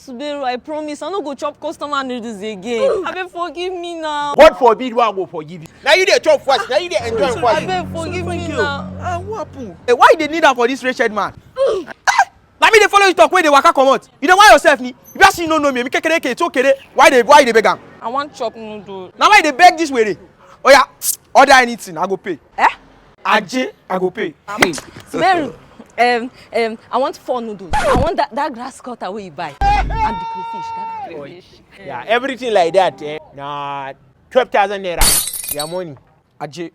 Suberu, I promise I no go chop customer noodles again. Abeg forgive me now. God forbid why I go forgive you. Now you dey chop first, now you dey enjoy first. Abeg forgive me now. What happen? Hey, why they need am for this wretched man? Let me dey follow you talk wey dey waka comot. You dey why yourself ni? You just you no know me. Me kekere it's okay. Why they beg am? I want chop noodles. Now why they beg this way? Oh yeah, order anything, I go pay. Eh? Aje, I go pay. Suberu, I want 4 noodles. I want that grass cutter where you buy. And the crayfish, that crayfish. Yeah, everything like that, eh? Nah, 12,000 naira. Your money. Aje,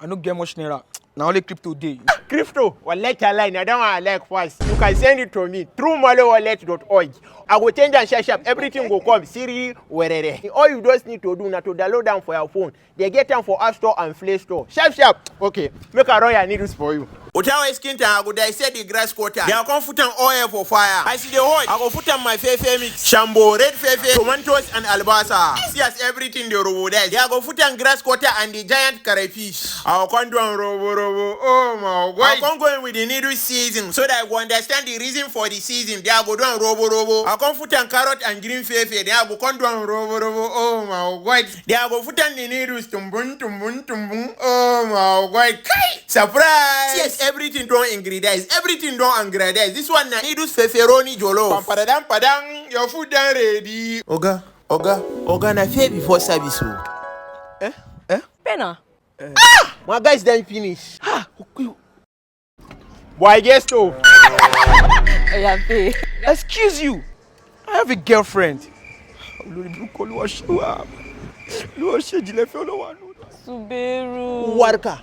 I no get much naira. Now only crypto day. Crypto, wallet line. I don't want to like first. You can send it to me through molewallet.org. I will change and share shop. Everything will come. Siri, wherever. All you just need to do now to download them for your phone. They get them for App Store and Play Store. Sharp. Okay, make a royal needles for you. Utawa skin I go dissect the grass cutter. They are come put an oil for fire. I see the oil. I go put on my fefe mix. Shambo, red fefe, tomatoes and albasa. See as everything they robo there. They are go put on grass cutter and the giant crayfish. I will come down robo. Oh my God. I come going with the needle season so that I go understand the reason for the season. They are go down robo. I come put on carrot and green fefe. They are go come down robo. Oh my God. They are go put on the needles tumbun. Oh my God. Surprise. Yes. Everything don't ingredients. Everything don't ingredients. This one na needles feferoni jollof. Padang, your food done ready. Oga na fair before service. Pena. My guys done finish. Boy, guess so. Yeah, pay. Excuse you. I have a girlfriend. Suberu. Warka.